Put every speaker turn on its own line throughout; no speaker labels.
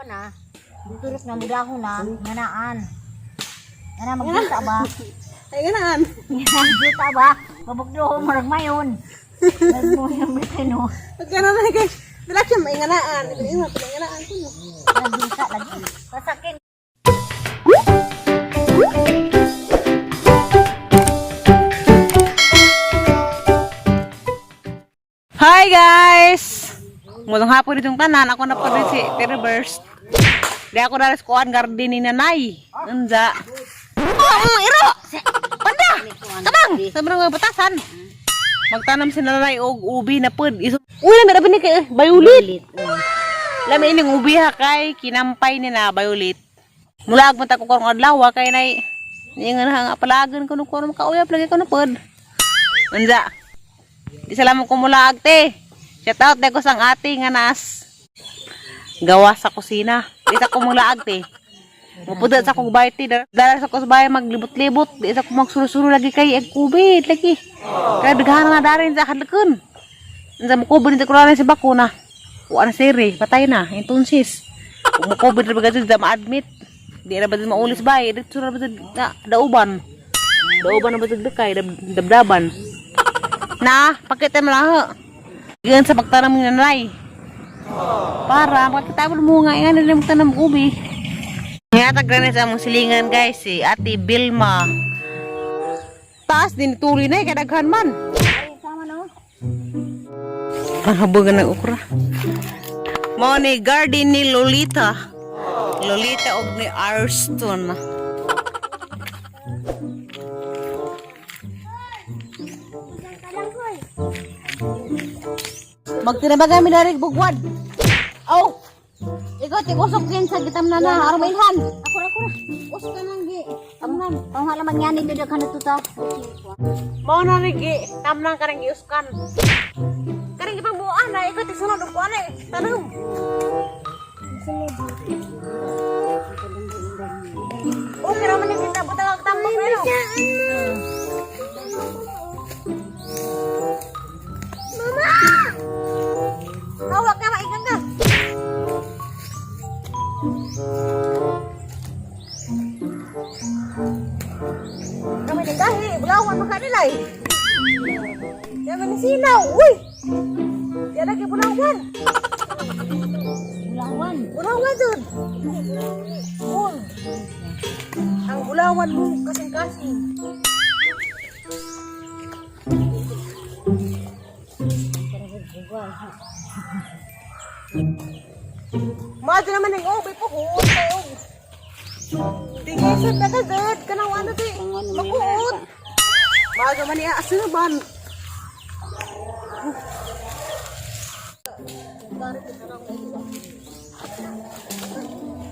na. Turok na mudahon na, nganaan. Ana magjuta ba?
Ay ganaan.
Juta ba? Babugdo mo mayon. Nagmoyong bitino.
Pagkano na kay dala siya mainganaan. Ingat mainganaan ko.
Nagjuta lagi. Pasakin.
Hi guys! Ngulong hapon itong tanan, ako na po rin si Reverse. Di ako na rin kuhaan garden ni nanay. Unza. Iro! Panda! Kamang! Sabi nga batasan. Magtanam si nanay og ubi na pod. Uy, lamit na kay bayulit. Lamit ining ubi ha kay kinampay ni na bayulit. Mula agpunta ko karong adlaw kay nay. Ingan nga palagan ko nung karong kauyap lagi ko na pod. Unza. Isa lamang kumulag te. Shout out ko sang ate nga nas gawa sa kusina. Isa ko mulaag te. Mupudot sa kong bahay te. Dala sa ko sa bahay maglibot-libot. Di sa ko magsuro-suro lagi kay ag kubit lagi. Kaya daghan nga darin sa kadlaken. Unsa mo kubit sa kurana si bakuna. Wa na sire, patay na. Entonces, mo kubit ra bagay sa ma-admit. Di ra ba maulis bahay, dito ra ba dauban. Dauban na ba dagkay dabdaban. Na, pakita mo lang ho. Yan sa pagtanam ng nanay. Para makita mo mga nga nila magtanam ubi. Ngayatag na sa among silingan guys, si Ate Bilma. Taas din tuloy na kadaghan man.
Ay, sama no.
Panabugan ng ukra. Mao ni garden ni Lolita. Lolita og ni Arston. Magtinabagan mi dari bugwad. Oh. Ikaw tikusok din sa gitam na na armailhan.
Ako na.
Usok ka nang gi.
Tamnan. Ang hala mangyani dito kan tuta.
Mao na ri gi. Tamnang karang giuskan. Karang gipangbuan na ikaw tisunod og kuan tanong. Oh, pero man yung kita butang tambak kayo. Mama! Hawak ka maikan ka. Kami ni dahi, bulawan maka nilay. Kaya manisinaw, uy! Kaya lagi bulawan. Bulawan dun. Oh. Ang bulawan mo kasing-kasing. Maado naman ng obi po huot kayo. Tingisan na kagad. Kanang ano di. Makuot. Maado man niya asinaban.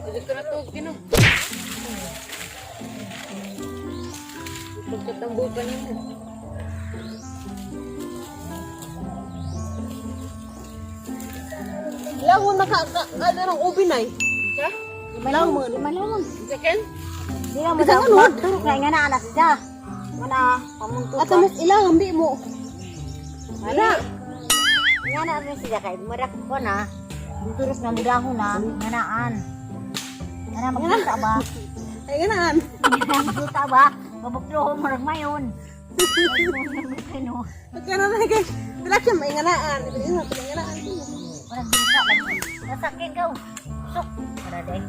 Hindi ka na to, Gino. Pagkatambukan niyo. Langon ano ng ubi na eh. Ha? Langon.
Liman.
Second?
Di na mo daw. Turok na nga na anak siya. Mana pamunto
At mas ilang ambi mo.
Wala. Nga na rin siya kay marak ko na. Turok na mudahon na, nganaan. Ana magjuta ba?
Ay ganaan.
Magjuta ba? Babugdo mo mayon. Nagmoyong bitino.
Pagkano na kay dala siya mainganaan. Ingat mainganaan ko.
Nagjuta lagi. Pasakin ka. Sok. Para day.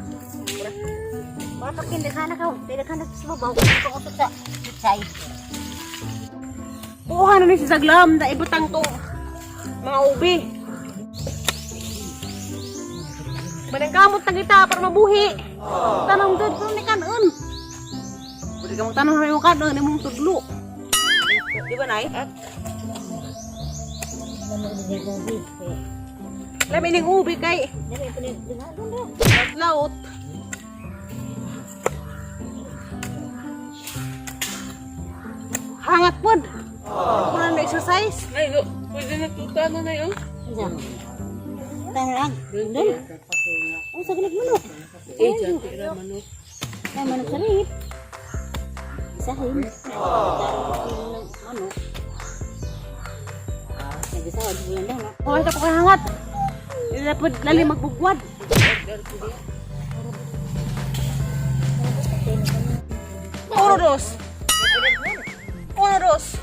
Para pakin dekana ka. Dekana sa babaw. Ito ko sa chay.
Kuha na ni si Saglam na ibutang to. Mga ubi. Manangkamot na kita para mabuhi. Tanong doon kung ni kanon. Pwede ka magtanong na yung kanon ni mong tudlo. Di ba, Nay? Lamin ng ubi kay laut. Hangat pod. Kurang na exercise. Nay, pwede na tuta na yun.
Tangan. Doon. Ang sagnag manok.
Manok.
Ay manok sarip. Isahin. Manok. Nagsawa di bulan daw.
Oh, ito ko kahangat. Ilapod lali magbugwad. dos. Uno, dos.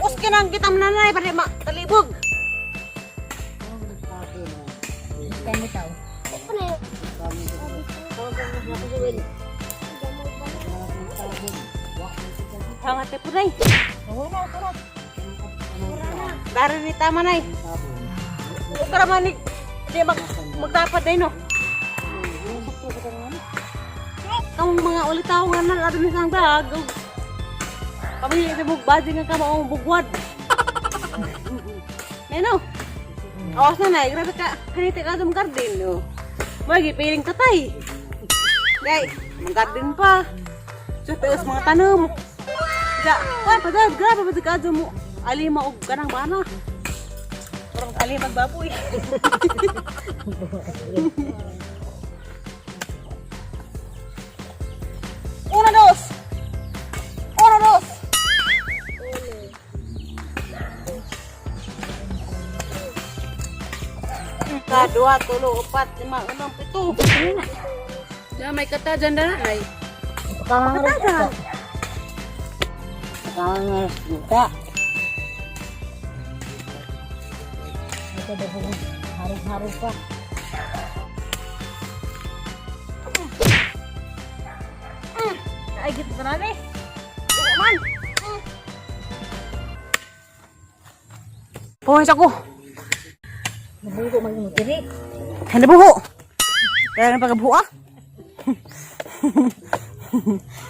Pus kinang kita menanay pada mak talibog.
Kami tahu.
Hangat te punay. Dari ni tama nay. Ukara manik dia magdapat day no. Kamu mga ulit tao nga na ato ni sang dag. Kami yung bugbazi nga ka maong bugwad. Ano? Awas na nay, grabe ka. Kanita ka sa garden no. Magi piling tatay. Gay, mag-garden pa. So taos mga tanom. Ja, wala pa dad, grabe ba ka mo. Alima og kanang bana. Parang alima magbaboy. Uno, dos. Uno, dos. Dua, tulo, empat, lima, enam, pitu.
Ya may kata dyan na nay.
Kata. Kangen juga. Itu ada bunga harus pak.
Ay, gitu ka na rin. Man. Puwis ako.
Nabuho maging diri.
Ay, nabuho. Kaya na pagkabuho ah.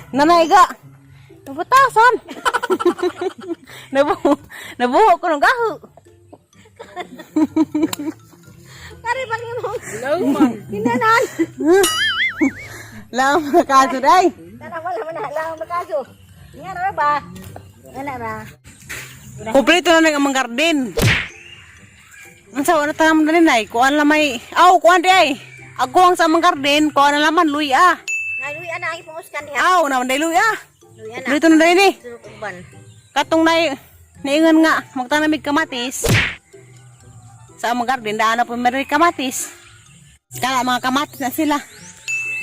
Nanay ka. Nabutasan. Nabuho ko ng gaho. Kari pag mo.
Lauman.
Tinanan. Lang makaso day.
Tara wala man lang makaso. Nga ra ba? Ana ra.
Kompleto na ng amang garden. Ang sawa na tanam na rin ay. Kuan lang may... kuan di ay. Agwang sa amang garden. Kuan na laman. Luy ah.
Naluy ana ay pumuskan diha.
Naman day luy ah.
Luy ana.
Kompleto na rin eh.
Suruban.
Katong naingan nga. Magtanamig kamatis. Sa amang garden. Daan na po meron kamatis. Kala mga kamatis na sila.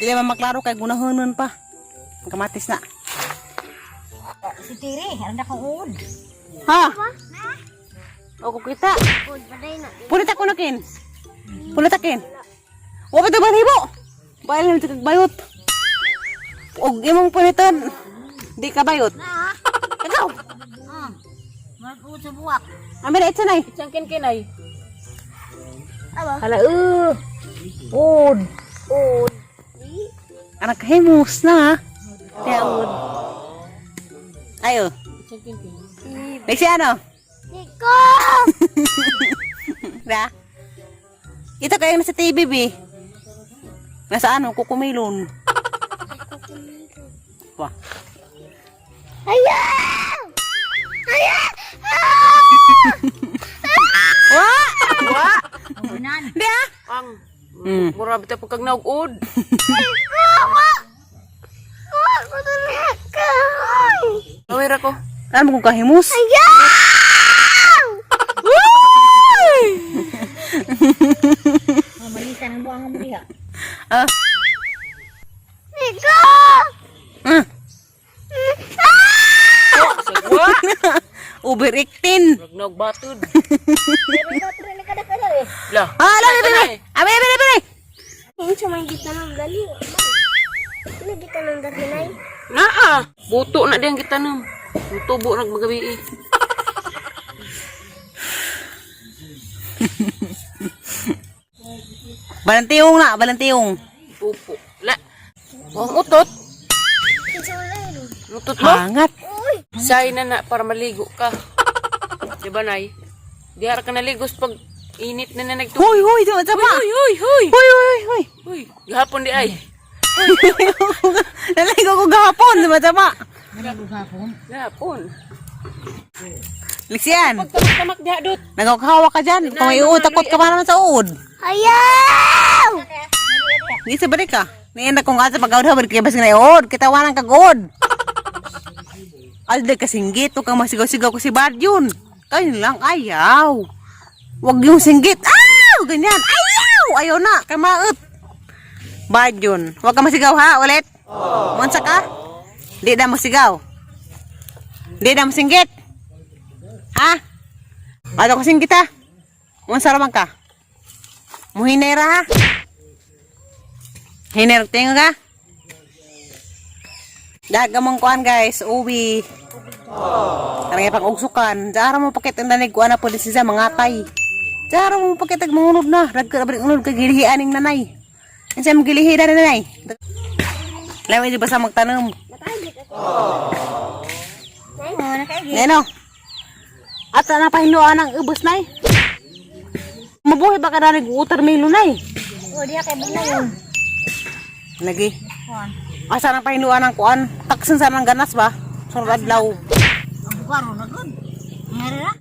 Di naman maklaro kay gunahonon pa. Kamatis na.
Si Tiri, anda kong uod.
Ha? O kita.
Uod paday na.
Punit ako na kin. Punit akin. O ito ba hibo? Bayal na ito kagbayot. O imong puniton. Di ka bayot. Ikaw.
Mag-uod sa buwak.
Amira ito na eh.
Isang kinkinay.
Hala
Uod. Uod.
anak hemus na. Kaya uod. Ayo.
Isang kinkinay.
Lexi ano?
Niko!
Da. Ito kayo nasa TV, B. Nasa ano? Kukumilon. Wah.
Ayaw! Ayaw!
Wah! Wah!
Umunan.
Di ah?
Ang. Mura bita po kag naugod. Awira ko.
Ano mo kung kahimus?
Mamalisan ang buwangan mo diha.
Ah.
Niko!
Ah.
Sagwa.
Uber-iktin.
Rag naugbatod.
Meron ba ito rin kada-kada eh?
Lah.
Ah, lagi bebe. Abi, bebe.
Yung sa may gita ng gali. Ano gita ng dahinay?
Naa. Buto na diyang kita nam. Tubo nag magabi eh.
Balantiyong na, balantiyong.
Pupo. La. Ang utot. Utot mo?
Hangat.
Say na para maligo ka. Diba nay? Di harap ka naligos pag init na nagtubo.
Hoy, hoy, di ba?
Hoy, hoy, hoy.
Hoy, hoy, hoy.
Hoy, gahapon di ay.
Naligo ko gahapon, di ba?
Gahapon.
Lixian,
Pagtamak-tamak diha dot.
nagkakawa ka dyan. Kung may utakot ka pa naman sa uod.
Ayaw!
Di sa balik ka. Niinda kong asa pag-awad ha, balik kayo basing na iod. Kitawanan ka god. Alday ka singgit, huwag kang masigaw-sigaw ko si Bad yun. Kayo lang, ayaw. Huwag yung singgit. Ganyan. Ayaw! Ayaw na, kamaot. Bad yun. Huwag kang masigaw ha, ulit. Mansa ka? Di na mo sigaw. Di na mo singgit. Ha? Ano ko singgit ha? Unsa raman ka? Muhinera ha? Hiner tingog ka? Dagamang kuan guys, uwi. Karang pang ugsukan. Dara mo pakit ang danig kuan na po din siya mangatay. Dara mo pakit ag mangunod na. Dagka balik unod kay gilihi aning nanay. Unsa mo gilihi na nanay? Lawi di ba sa magtanong? Neno. At na pahinuan ang ubos nay. Mabuhay ba ka na nag-watermelon nay?
O, diya kay bala yun.
Lagi.
Kuan.
Asa nang pahinuan ang kuan? Taksin sa nang ganas ba? Sunod adlaw.
Ang bukaro na good. Ngari na?